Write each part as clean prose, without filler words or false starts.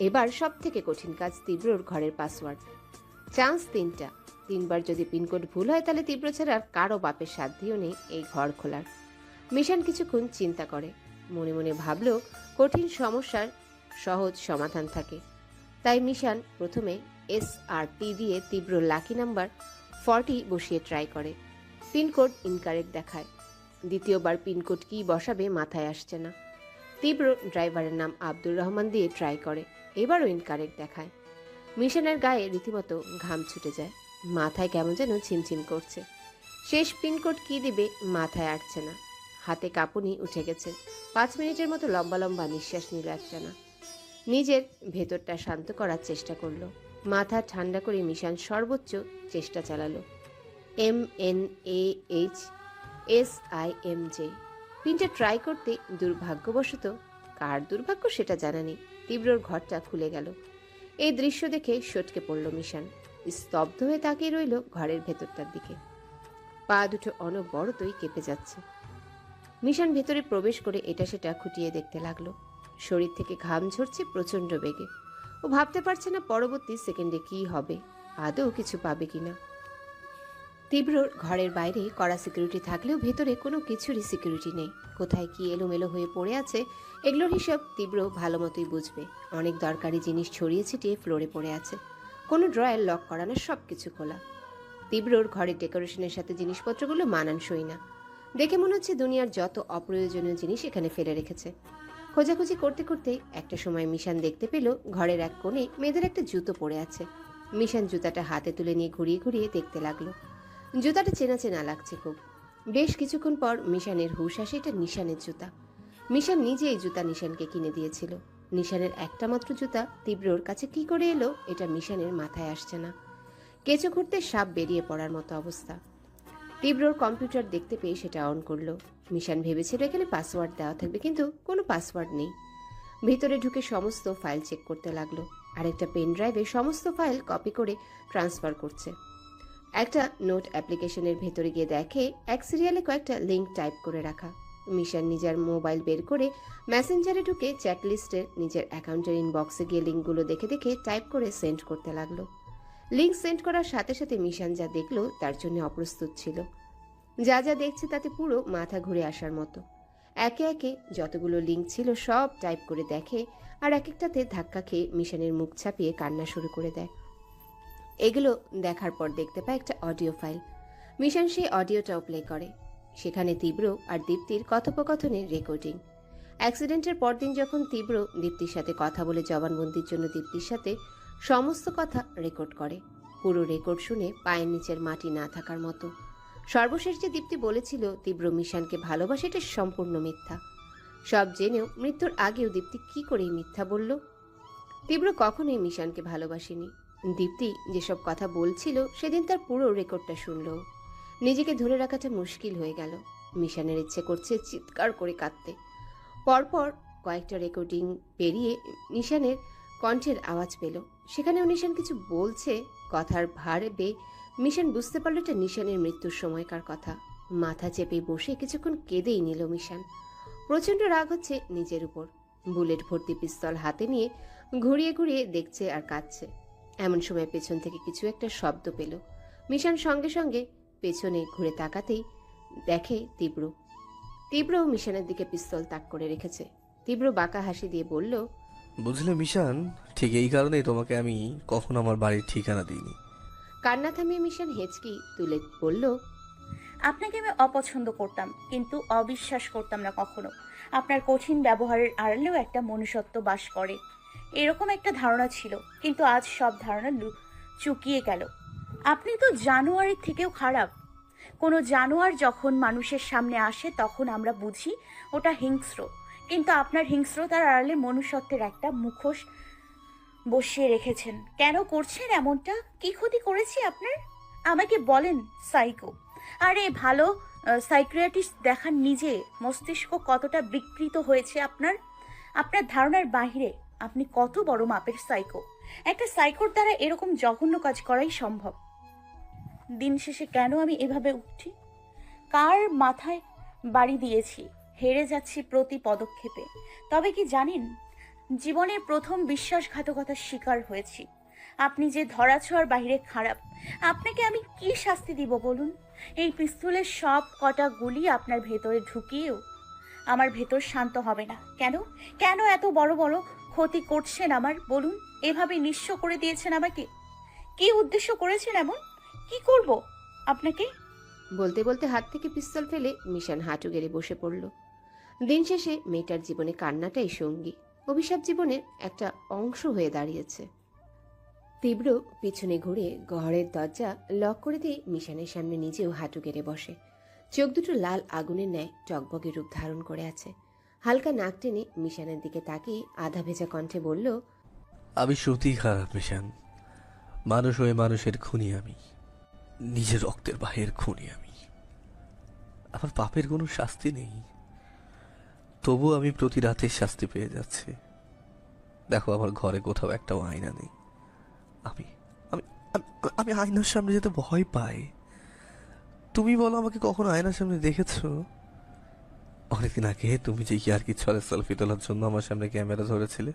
এবার সব থেকে কঠিন কাজ তীব্রর ঘরের পাসওয়ার্ড। চান্স 3টা। 3বার যদি পিনকোড ভুল হয় তাহলে তীব্র ছাড়া আর কারো বাপের সাধ্যও নেই এই ঘর খোলার। মিশন কিছুক্ষণ চিন্তা করে, মনে মনে ভাবলো কঠিন সমস্যার সহজ সমাধান থাকে। তাই মিশন প্রথমে SRT দিয়ে তীব্র লাকি নাম্বার 40 বসিয়ে ট্রাই করে। পিনকোড ইনকারেক্ট দেখায়। দ্বিতীয়বার পিনকোড কি বসাবে মাথায় আসছে না। তীব্র ড্রাইভারের নাম আব্দুর রহমান দিয়ে ট্রাই করে, এবারও ইনকারেক্ট দেখায়। মিশনের গায়ে রীতিমতো ঘাম ছুটে যায়, মাথায় কেমন যেন ছিমছিম করছে। শেষ পিনকোড কি দিবে মাথায় আসছে না, হাতে কাঁপুনি উঠে গেছে। 5 মিনিটের মতো লম্বা লম্বা নিঃশ্বাস নিল একটানা। নিজের ভেতরটা শান্ত করার চেষ্টা করলো। মাথা ঠান্ডা করে মিশন সর্বোচ্চ চেষ্টা চালালো। MNAHSIMJ পিনটা ট্রাই করতে দুর্ভাগ্যবশত, কার দুর্ভাগ্য সেটা জানা নেই, তীব্রর ঘরটা খুলে গেল। এই দৃশ্য দেখে সটকে পড়ল মিশন। স্তব্ধ হয়ে তাকিয়ে রইল ঘরের ভেতরটার দিকে। পা দুটো অনবরতই কেঁপে যাচ্ছে। মিশন ভেতরে প্রবেশ করে এটা সেটা খুঁটিয়ে দেখতে লাগলো। শরীর থেকে ঘাম ঝরছে প্রচন্ড বেগে। ও ভাবতে পারছে না পরবর্তী সেকেন্ডে কি হবে, আদৌ কিছু পাবে কিনা। তীব্রর ঘরের বাইরে কড়া সিকিউরিটি থাকলেও ভেতরে কোনো কিছুরই সিকিউরিটি নেই। কোথায় কি এলোমেলো হয়ে পড়ে আছে এগুলোর হিসাব তীব্র ভালো মতোই বুঝবে। অনেক দরকারি জিনিস ছড়িয়ে ছিটিয়ে ফ্লোরে পড়ে আছে, কোনো ড্রয়ার লক করানো, সব কিছু খোলা। তীব্রর ঘরের ডেকোরেশনের সাথে জিনিসপত্রগুলো মানানসই না। দেখে মনে হচ্ছে দুনিয়ার যত অপ্রয়োজনীয় জিনিস এখানে ফেলে রেখেছে। খোঁজাখুঁজি করতে করতে একটা সময় মিশন দেখতে পেল ঘরের এক কোণে মেয়েদের একটা জুতো পড়ে আছে। মিশন জুতাটা হাতে তুলে নিয়ে ঘুরিয়ে ঘুরিয়ে দেখতে লাগলো। জুতাটা চেনা চেনা লাগছে খুব। বেশ কিছুক্ষণ পর মিশনের হুঁশ আসে এটা নিশানের জুতা। মিশন নিজে এই জুতা নিশানকে কিনে দিয়েছিল। নিশানের একটা মাত্র জুতা তীব্রর কাছে কি করে এলো এটা মিশনের মাথায় আসছে না। কেঁচো খুঁড়তে সাপ বেরিয়ে পড়ার মতো অবস্থা। তীব্রর কম্পিউটার দেখতে পেয়ে সেটা অন করলো। মিশন ভেবেছিল এখানে পাসওয়ার্ড দেওয়া থাকবে, কিন্তু কোনো পাসওয়ার্ড নেই। ভিতরে ঢুকে সমস্ত ফাইল চেক করতে লাগলো। আরেকটা পেন ড্রাইভে সমস্ত ফাইল কপি করে ট্রান্সফার করছে। একটা নোট অ্যাপ্লিকেশনের ভেতরে গিয়ে দেখে এক সিরিয়ালে কয়েকটা লিঙ্ক টাইপ করে রাখা। মিশন নিজের মোবাইল বের করে মেসেঞ্জারে ঢুকে চ্যাট লিস্টের নিজের অ্যাকাউন্টের ইনবক্সে গিয়ে লিঙ্কগুলো দেখে দেখে টাইপ করে সেন্ড করতে লাগলো। লিঙ্ক সেন্ড করার সাথে সাথে মিশন যা দেখলো তার জন্য অপ্রস্তুত ছিল। যা যা দেখছে তাতে পুরো মাথা ঘুরে আসার মতো। একে একে যতগুলো লিঙ্ক ছিল সব টাইপ করে দেখে, আর এক একটাতে ধাক্কা খেয়ে মিশনের মুখ ছাপিয়ে কান্না শুরু করে দেয়। এগুলো দেখার পর দেখতে পায় একটা অডিও ফাইল। মিশন সেই অডিওটাও প্লে করে। সেখানে তীব্র আর দীপ্তির কথোপকথনের রেকর্ডিং। অ্যাক্সিডেন্টের পরদিন যখন তীব্র দীপ্তির সাথে কথা বলে জবানবন্দির জন্য দীপ্তির সাথে সমস্ত কথা রেকর্ড করে। পুরো রেকর্ড শুনে পায়ের নিচের মাটি না থাকার মতো। সর্বশেষ যে দীপ্তি বলেছিল তীব্র মিশনকে ভালোবাসে এটা সম্পূর্ণ মিথ্যা। সব জেনেও মৃত্যুর আগেও দীপ্তি কি করে মিথ্যা বলল? তীব্র কখনোই মিশনকে ভালোবাসেনি। দীপ্তি যেসব কথা বলছিল সেদিন তার পুরো রেকর্ডটা শুনল। নিজেকে ধরে রাখাটা মুশকিল হয়ে গেল। মিশনের ইচ্ছে করছে চিৎকার করে কাঁদতে। পরপর কয়েকটা রেকর্ডিং পেরিয়ে নিশানের কণ্ঠের আওয়াজ পেল। সেখানেও নিশান কিছু বলছে। কথার ভার বেয়ে মিশন বুঝতে পারল এটা নিশানের মৃত্যুর সময়কার কথা। মাথা চেপে বসে কিছুক্ষণ কেঁদেই নিল মিশন। প্রচণ্ড রাগ হচ্ছে নিজের উপর। বুলেট ভর্তি পিস্তল হাতে নিয়ে ঘুরিয়ে ঘুরিয়ে দেখছে আর কাঁদছে। এমন সময় পেছন থেকে কিছু একটা শব্দ পেল। মিশন সঙ্গে সঙ্গে পেছনে ঘুরে তাকাতেই দেখে তীব্র মিশনের দিকে পিস্তল তাক করে রেখেছে। তীব্র বাঁকা হাসি দিয়ে বলল, বুঝলে মিশন, ঠিক এই কারণেই তোমাকে আমি কখনো আমার বাড়ির ঠিকানা দিইনি। কান্না থামিয়ে মিশন হেঁচকি তুলে বলল, আপনাকে আমি অপছন্দ করতাম, কিন্তু অবিশ্বাস করতাম না কখনো। আপনার কঠিন ব্যবহারের আড়ালেও একটা মনুষ্যত্ব বাস করে, এরকম একটা ধারণা ছিল, কিন্তু আজ সব ধারণা চুকিয়ে গেল। আপনি তো জানোয়ারের থেকেও খারাপ। কোনো জানোয়ার যখন মানুষের সামনে আসে তখন আমরা বুঝি ওটা হিংস্র, কিন্তু আপনার হিংস্রতার আড়ালে মনুষ্যত্বের একটা মুখোশ বসিয়ে রেখেছেন। কেন করছেন এমনটা? কি ক্ষতি করেছি আপনার? আমাকে বলেন সাইকো। আরে ভালো সাইকিয়াট্রিস্ট দেখান নিজে মস্তিষ্ক কতটা বিকৃত হয়েছে আপনার। আপনার ধারণার বাইরে। আপনি কত বড় মাপের সাইকো। একটা সাইকোর দ্বারা এরকম জঘন্য কাজ করাই সম্ভব। দিন শেষে কেন আমি এভাবে উঠছি? কার মাথায় বাড়ি দিয়েছি? হেরে যাচ্ছি প্রতি পদক্ষেপে। তবে কি জানেন, জীবনের প্রথম বিশ্বাসঘাতকতার শিকার হয়েছি। আপনি যে ধরাছোঁয়ার বাইরে খারাপ, আপনাকে আমি কি শাস্তি দিব বলুন? এই পিস্তলের সব কটা গুলি আপনার ভেতরে ঢুকিয়েও আমার ভেতর শান্ত হবে না কেন? কেন এত বড় বড় ক্ষতি করছেন আমার, বলুন? এভাবে নিঃস্ব করে দিয়েছেন আমাকে। কি উদ্দেশ্য করেছেন এমন? কি করব আপনাকে? বলতে বলতে হাত থেকে পিস্তল ফেলে মিশান হাঁটু গেড়ে বসে পড়ল। দিন শেষে মেয়েটার জীবনে কান্নাটাই সঙ্গী, অভিশাপ জীবনের একটা অংশ হয়ে দাঁড়িয়েছে। তীব্র পিছনে ঘুরে ঘরের দরজা লক করে দিয়ে মিশানের সামনে নিজেও হাঁটু গেড়ে বসে। চোখ দুটো লাল আগুনের ন্যায় টকবগে রূপ ধারণ করে আছে। হালকা নাক টেনে মিশানের দিকে তাকিয়ে আধা ভেজা কণ্ঠে বলল, আমি সত্যিই খারাপ মিশান। মানুষ হয়ে মানুষের খুনি আমি, নিজের রক্তের ভাইয়ের খুনি আমি। আমার পাপের কোনো শাস্তি নেই, তবু আমি প্রতি রাতে শাস্তি পেয়ে যাচ্ছি। দেখো, আমার ঘরে কোথাও একটাও আয়না নেই। আমি আমি আমি আমি আয়নার সামনে যেতে ভয় পাই। তুমি বলো, আমাকে কখনো আয়নার সামনে দেখেছো? অনেকদিন আগে তুমি যে ইয়ার্কি ছলে সেলফি তোলার জন্য আমার সামনে ক্যামেরা ধরেছিলে,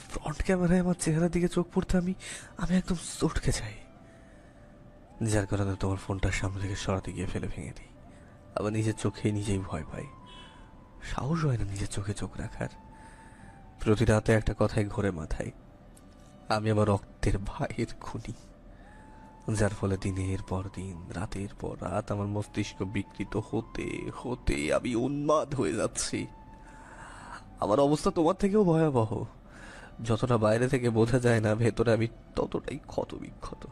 ফ্রন্ট ক্যামেরায় আমার চেহারার দিকে চোখ পড়তে আমি আমি একদম চটকে যাই। যার কারণে তোমার ফোনটা সামনে থেকে সরাতে গিয়ে ফেলে ভেঙে দিই। আবার নিজের চোখে নিজেই ভয় পাই, সাহস হয় না নিজের চোখে চোখ রাখার। প্রতি রাতে একটা কথাই ঘোরে মাথায়, আমি আমার রক্তের ভাইয়ের খুনি। যার ফলে দিনের পর দিন, রাতের পর রাত আমার মস্তিষ্ক বিকৃত হতে হতে আমি উন্মাদ হয়ে যাচ্ছি। আমার অবস্থা তোমার থেকেও ভয়াবহ। যতটা বাইরে থেকে বোঝা যায় না, ভেতরে আমি ততটাই ক্ষত বিক্ষত।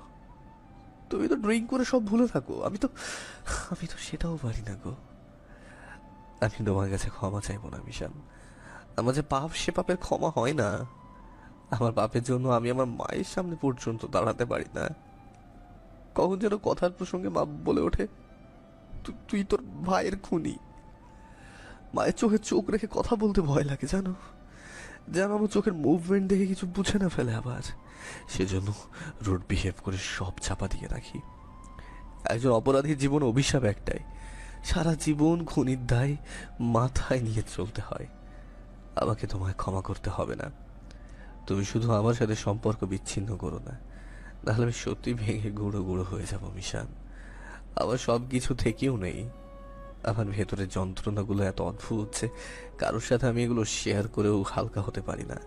তুমি তো ড্রিঙ্ক করে সব ভুলে থাকো, আমি তো সেটাও পারি না গো। আমি তোমার কাছে ক্ষমা চাইবো না মিশান। আমার যে পাপ, সে পাপের ক্ষমা হয় না। আমার পাপের জন্য আমি আমার মায়ের সামনে পর্যন্ত দাঁড়াতে পারি না। কখন যেন কথার প্রসঙ্গে মা বলে ওঠে, তুই তোর ভাইয়ের খুনি। মায়ের চোখে চোখ রেখে কথা বলতে ভয় লাগে, জানো? যেন আমার চোখের মুভমেন্ট দেখে কিছু বুঝে না ফেলে আবার। সেজন্য রুড বিহেভ করে সব চাপা দিয়ে রাখি। একজন অপরাধীর জীবন অভিশাপ একটাই, সারা জীবন খুনির দায় মাথায় নিয়ে চলতে হয়। আমাকে তোমায় ক্ষমা করতে হবে না। তুমি শুধু আমার সাথে সম্পর্ক বিচ্ছিন্ন করো না, নাহলে আমি সত্যি ভেঙে গুঁড়ো গুঁড়ো হয়ে যাবো মিশান। আমার সব কিছু থেকেও নেই। আমার ভেতরের যন্ত্রণাগুলো এত অদ্ভুত যে কারোর সাথে আমি এগুলো শেয়ার করেও হালকা হতে পারি না।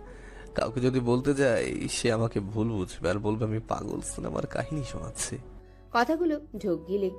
কাউকে যদি বলতে যাই, সে আমাকে ভুল বুঝবে আর বলবে আমি পাগল সিনেমার কাহিনী শোনাচ্ছি। কথাগুলো ঢোক গিলে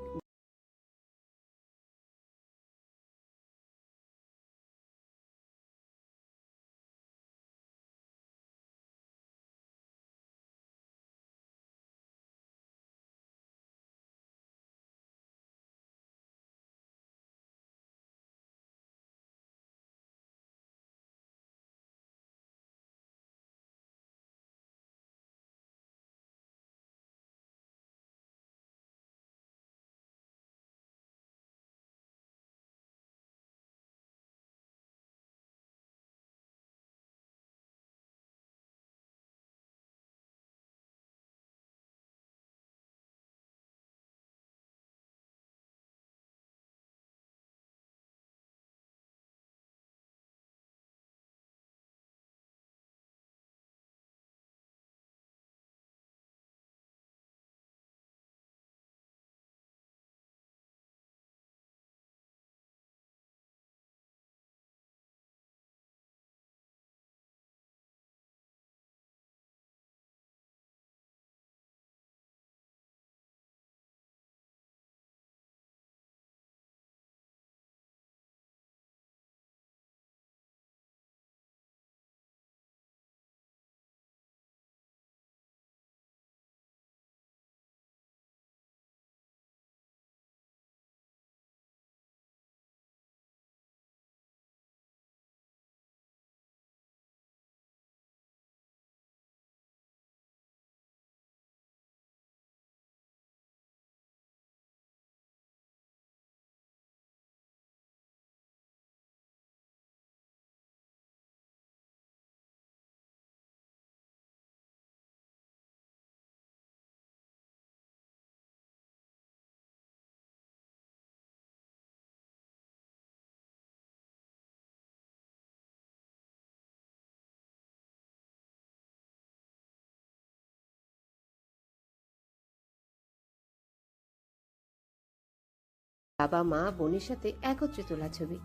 বাবা মা বোনের সাথে একত্রে তোলা ছবি।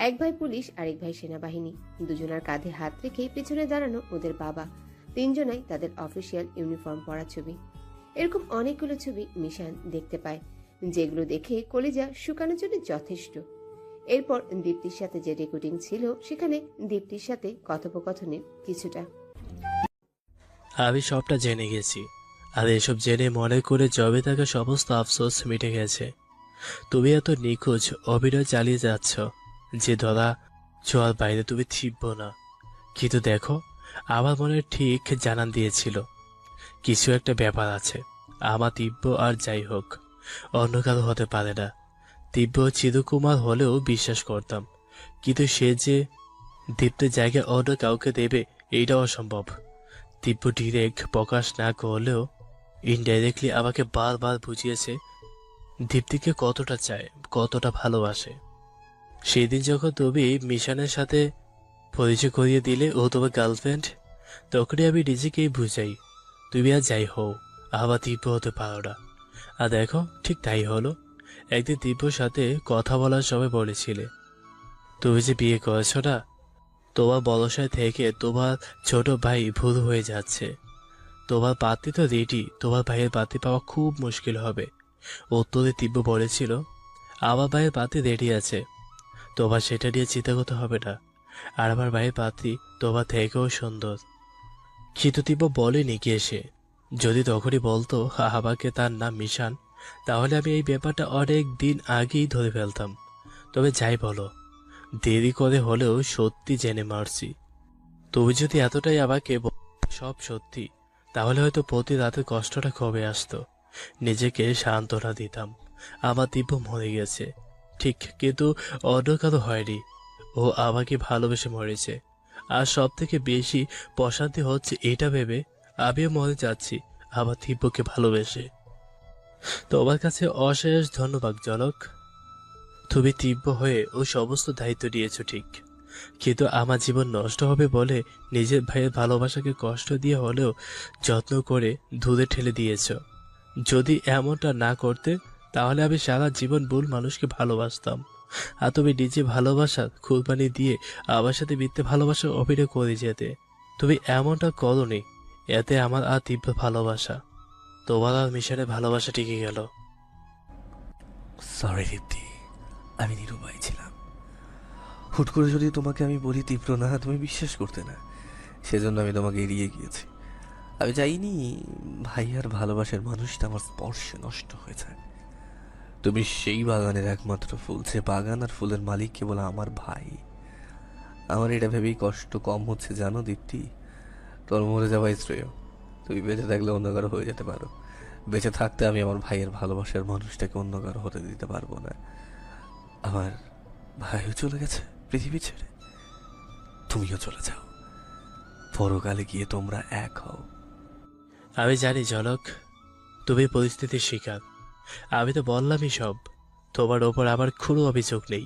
এক ভাই পুলিশ, আরেক ভাই সেনাবাহিনী। দুজনার কাঁধে হাত রেখে পেছনে দাঁড়ানো ওদের বাবা। তিনজনাই তাদের অফিসিয়াল ইউনিফর্ম পরা ছবি। এরকম অনেকগুলো ছবি মিশান দেখতে পায়, যেগুলো দেখে কলিজা শুকানোর জন্য যথেষ্ট। এরপর দীপ্তির সাথে যে রেকর্ডিং ছিল, সেখানে দীপ্তির সাথে কথোপকথনের কিছুটা। আমি সবটা জেনে গেছি, আর এসব জেনে মনে করে জবে থাকা সমস্ত আফসোস মিটে গেছে। তুমি এত নিখোঁজ অভিনয় চালিয়ে যাচ্ছ যে ধরা ছোঁয়ার বাইরে তুমি থিবব না। কিন্তু দেখো, আমার মনে ঠিক জানান দিয়েছিল কিছু একটা ব্যাপার আছে। আমার দিব্য আর যাই হোক অন্য কারো হতে পারে না। দিব্য চিরকুমার হলেও বিশ্বাস করতাম, কিন্তু সে যে দীপ্তের জায়গায় অন্য কাউকে দেবে এইটা অসম্ভব। দিব্য ডিরেক্ট প্রকাশ না করলেও ইনডাইরেক্টলি আমাকে বারবার বুঝিয়েছে দীপ্তিকে কতটা চায়, কতটা ভালোবাসে। সেই দিন যখন তুমি মিশনের সাথে পরিচয় করিয়ে দিলে ও তোমার গার্লফ্রেন্ড, তখনই আমি নিজেকেই বুঝাই তুমি আর যাই হও আবার দিব্য হতে পারো না। আর দেখো ঠিক তাই হলো। একদিন দিব্যর সাথে কথা বলার সময় বলেছিলে তুমি যে বিয়ে করেছো না, তোমার বলসায় থেকে তোমার ছোট ভাই ভুল হয়ে যাচ্ছে। তোমার পাত্রী তো রেডি, তোমার ভাইয়ের পাত্রী পাওয়া খুব মুশকিল হবে। উত্তরে দিব্য বলেছিল আমার ভাইয়ের পাত্রী রেডি আছে, তোমার সেটা নিয়ে চিন্তা করতে হবে না। আর আমার ভাইয়ের পাত্রী তোমার থেকেও সুন্দর। কিন্তু দিব্য বলেনি কে সে। যদি তখনই বলতো আমাকে তার নাম মিশান, তাহলে আমি এই ব্যাপারটা অনেক দিন আগেই ধরে ফেলতাম। তবে যাই বলো, দেরি করে হলেও সত্যি জেনে মারছি। তুমি যদি এতটাই আমাকে সব সত্যি, তাহলে হয়তো প্রতি রাতে কষ্টটা কমে আসতো। নিজেকে সান্ত্বনা দিতাম আমার দিব্য মরে গেছে ঠিক, কিন্তু অন্য কারো হয়নি। ও আমাকে ভালোবেসে মরেছে। আর সব থেকে বেশি প্রশান্তি হচ্ছে এটা ভেবে আমিও মরে যাচ্ছি আমার দিব্যকে ভালোবেসে। তোমার কাছে অশেষ ধন্যবাদ জনক। তুমি দিব্য হয়ে ও সমস্ত দায়িত্ব নিয়েছো ঠিক, কিন্তু আমার জীবন নষ্ট হবে বলে নিজের ভাইয়ের ভালোবাসাকে কষ্ট দিয়ে হলেও যত্ন করে দূরে ঠেলে দিয়েছ। যদি এমনটা না করতে, তাহলে আমি সারা জীবন ভুল মানুষকে ভালোবাসতাম। আর তুমি নিজে ভালোবাসার কুরবানি দিয়ে আমার সাথে মিথ্যে ভালোবাসা অভিনয় করে যেতে। তুমি এমনটা করোনি, এতে আমার আর তীব্র ভালোবাসা, তোমার আর মিশনের ভালোবাসা টিকে গেল। সরি দীপ্তি, আমি নিরুপায় ছিলাম। হুট করে যদি তোমাকে আমি বলি তীব্র না, তুমি বিশ্বাস করতে না। সেজন্য আমি তোমাকে এড়িয়ে গিয়েছি। আমি চাইনি ভাইয়ার ভালোবাসার মানুষটা আমার স্পর্শে নষ্ট হয়ে যায়। তুমি সেই বাগানের একমাত্র ফুল, যে বাগান আর ফুলের মালিক কেবল আমার ভাই। আমার এটা ভেবেই কষ্ট কম হচ্ছে জানো দীপ্তি। তোর মরে যাওয়াই শ্রেয়। তুমি বেঁচে থাকলে অন্য কারো হয়ে যেতে পারো। বেঁচে থাকতে আমি আমার ভাইয়ের ভালোবাসার মানুষটাকে অন্য কারো হতে দিতে পারবো না। আমার ভাইও চলে গেছে পৃথিবী ছেড়ে, তুমিও চলে যাও। পরকালে গিয়ে তোমরা এক হও। আমি জানি জনক, তুমি পরিস্থিতির শিকার। আমি তো বললামই সব। তোমার ওপর আমার কোনো অভিযোগ নেই।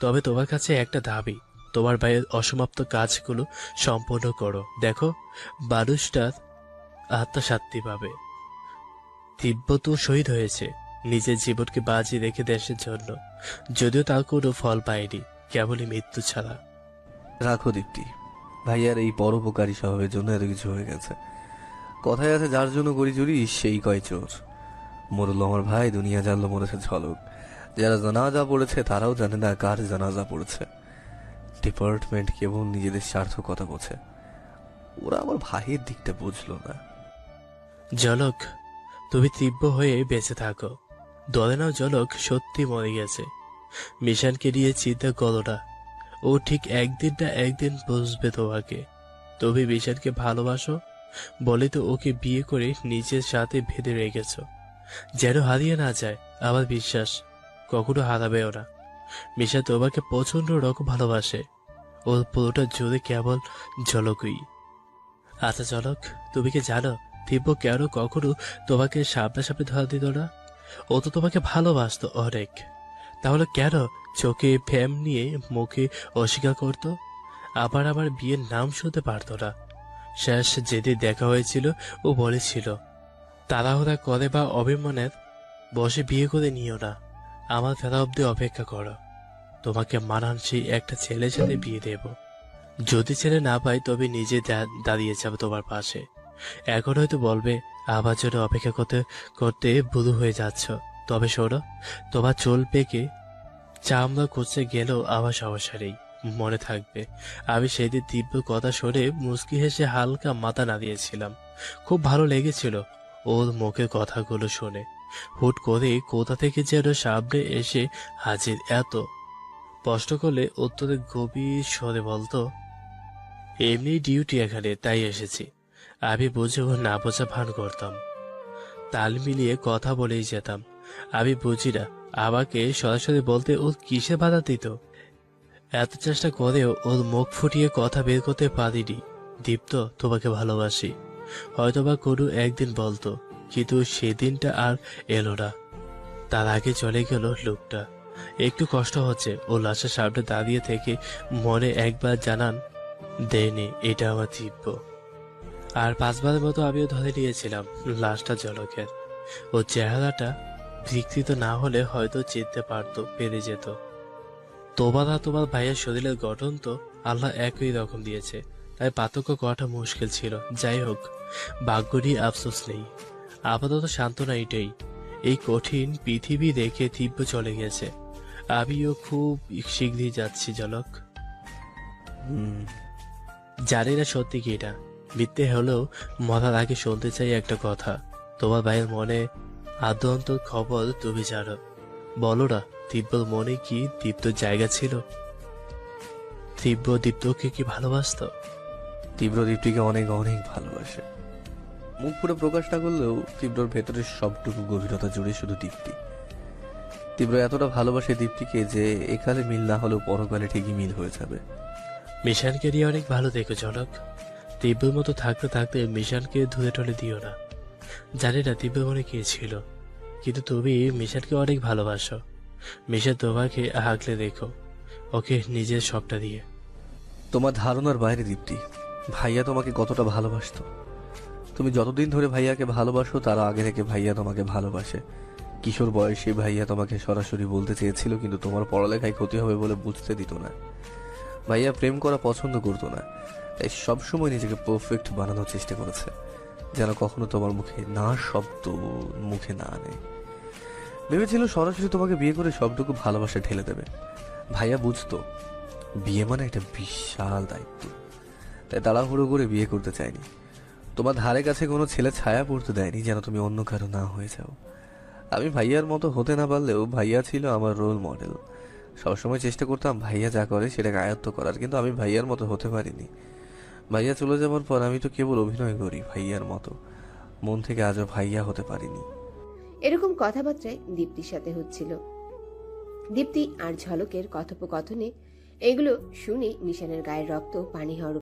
তবে তোমার কাছে একটা দাবি, তোমার ভাইয়ের অসমাপ্ত কাজগুলো সম্পূর্ণ করো। দেখো, মানুষটার আত্মা শান্তি পাবে। দিব্য তো শহীদ হয়েছে নিজের জীবনকে বাজি রেখে দেশের জন্য, যদিও তার কোনো ফল পায়নি, কেবলই মৃত্যু ছাড়া। রাখো দীপ্তি, ভাইয়ার এই পরোপকারী স্বভাবের জন্য এত কিছু হয়ে গেছে। কথায় আছে, যার জন্য করি চুরি সেই কয় চোর। মরল আমার ভাই, দুনিয়া জানলো মরেছে ঝলক। যারা জানাজা পড়েছে তারাও জানে না কার জানাজা পড়েছে। ডিপার্টমেন্ট কেবল নিজেদের স্বার্থ কথা বোঝে, ওরা আমার ভাইয়ের দিকটা বুঝলো না। জলক, তুমি তীব্র হয়ে বেঁচে থাকো। ধরে নাও জলক সত্যি মরে গেছে। মিশনকে নিয়ে চিন্তা করো না, ও ঠিক একদিন না একদিন বুঝবে তোমাকে। তুমি মিশনকে ভালোবাসো বলে তো ওকে বিয়ে করে নিজের সাথে বেঁধে রেখেছ, যেন হারিয়ে না যায়। আমার বিশ্বাস কখনো হারাবেও না। মিশা তোমাকে প্রচন্ড রকম ভালোবাসে, ওর পুরোটা জুড়ে কেবল ঝলকই। আচ্ছা ঝলক, তুমি কি জানো দিব্য কেন কখনো তোমাকে সামনাসামনি ধরা দিত না? ও তো তোমাকে ভালোবাসতো অনেক, তাহলে কেন চোখে ফ্যাম নিয়ে মুখে অস্বীকার করত? আবার আমার বিয়ের নাম শুনতে পারতো না। শেষ যেদিন দেখা হয়েছিল ও বলেছিল তাড়াহুড়া করে বা অভিমানের বসে বিয়ে করে নিও না, আমার ফেরা অব্দি অপেক্ষা করো। তোমাকে মানানসই একটা ছেলের সাথে বিয়ে দেব। যদি ছেলে না পাই তবে নিজে দাঁড়িয়ে যাবে তোমার পাশে। এখন হয়তো বলবে আবার জন্য অপেক্ষা করতে করতে বুড়ো হয়ে যাচ্ছ। তবে শোনো, তোমার চুল পেকে চামড়া খুঁজতে গেলেও আমার সমস্যা নেই। মনে থাকবে, আমি সেদিন তীব্র কথা শুনে মুচকি হেসে হালকা মাথা নাড়িয়েছিলাম। খুব ভালো লেগেছিল ওর মুখের কথাগুলো শুনে। হুট করে কোথা থেকে যেন সামনে এসে হাজির। এত স্পষ্ট করলে উত্তরে গভীর স্বরে বলতো, এমনি ডিউটি এখানে, তাই এসেছি। আমি বুঝে ও না বোঝা ভান করতাম। তাল মিলিয়ে কথা বলেই যেতাম। আমি বুঝি না আমাকে সরাসরি বলতে ওর কিসে বাধা দিত। এত চেষ্টা করেও ওর মুখ ফুটিয়ে কথা বের করতে পারিনি। দীপ্ত, তোমাকে ভালোবাসি, হয়তোবা কোনো একদিন বলতো, কিন্তু সেদিনটা আর এলো না। তার আগে চলে গেল লোকটা। একটু কষ্ট হচ্ছে ও লাশের সামনে দাঁড়িয়ে থেকে মনে একবার জানান দেয়নি এটা আমার দিব্য। আর 5বারের মতো আমিও ধরে নিয়েছিলাম লাশটা জলকের। ও চেহারাটা বিকৃত না হলে হয়তো চিনতে পারতো, পেরে যেত। তোমার আর তোমার ভাইয়ের শরীরের গঠন তো আল্লাহ একই রকম দিয়েছে, তাই পার্থক্য করাটা মুশকিল ছিল। যাই হোক, ভাগ্য নিয়ে আফসোস নেই। আপাতত সান্ত্বনা এটাই, এই কঠিন পৃথিবী রেখে দিব্য চলে গেছে। আমিও খুব শীঘ্রই যাচ্ছি জলক। হুম। জানি না সত্যি কি এটা, মিথ্যে হলেও মরার আগে শুনতে চাই একটা কথা। তোমার ভাইয়ের মনে আদৌ অন্তর খবর তুমি জানো। বলো না, দিব্যর মনে কি দীপ্তর জায়গা ছিল? দিব্য দীপ্তকে কি ভালোবাসতো? তীব্র দীপ্তিকে অনেক অনেক ভালোবাসে। মুখ পুরো প্রকাশ না করলেও তীব্রর ভেতরের সবটুকু গভীরতা জুড়ে শুধু দীপ্তি। তীব্র এতটা ভালোবাসে দীপ্তিকে যে একালে মিল না হলেও পরকালে ঠিকই মিল হয়ে যাবে। মিশানকে নিয়ে অনেক ভালো দেখো জনক। দিব্যর মতো থাকতে থাকতে মিশানকে ধুয়ে টলে দিও না। জানি না দিব্যর মনে কি ছিল, কিন্তু তুমি মিশানকে অনেক ভালোবাসো। মিশান তোমাকে আগলে দেখো, ওকে নিজের সবটা দিয়ে। তোমার ধারণার বাইরে দীপ্তি, ভাইয়া তোমাকে কতটা ভালোবাসতো। তুমি যতদিন ধরে ভাইয়াকে ভালোবাসো তার আগে থেকে ভাইয়া তোমাকে ভালোবাসে। কিশোর বয়সে ভাইয়া তোমাকে সরাসরি বলতে চেয়েছিল, কিন্তু তোমার পড়ালেখায় ক্ষতি হবে বলে বুঝতে দিত না। ভাইয়া প্রেম করা পছন্দ করতো না, তাই সবসময় নিজেকে পারফেক্ট বানানোর চেষ্টা করেছে, যেন কখনো তোমার মুখে না শব্দ মুখে না আনে। ভেবেছিল সরাসরি তোমাকে বিয়ে করে সবটুকু ভালোবাসা ঢেলে দেবে। ভাইয়া বুঝতো বিয়ে মানে একটা বিশাল দায়িত্ব, তাই তাড়াহুড়ো করে বিয়ে করতে চায়নি। তোমার ধারে কাছে কোনো ছেলে ছায়া পড়তে দেয়নি, যেন তুমি অন্য কারো না হয়ে যাও। আমি ভাইয়ার মতো হতে না পারলেও ভাইয়া ছিল আমার রোল মডেল। সবসময় চেষ্টা করতাম ভাইয়া যা করে সেটাকে আয়ত্ত করার, কিন্তু আমি ভাইয়ার মতো হতে পারিনি। ভাইয়া চলে যাওয়ার পর আমি তো কেবল অভিনয় করি ভাইয়ার মতো, মন থেকে আজও ভাইয়া হতে পারিনি। এরকম কথাবার্তায় দীপ্তির সাথে হচ্ছিল। দীপ্তি আর ঝলকের কথোপকথনে এগুলো শুনে মিশানের গায়ের রক্ত পানি হওয়ার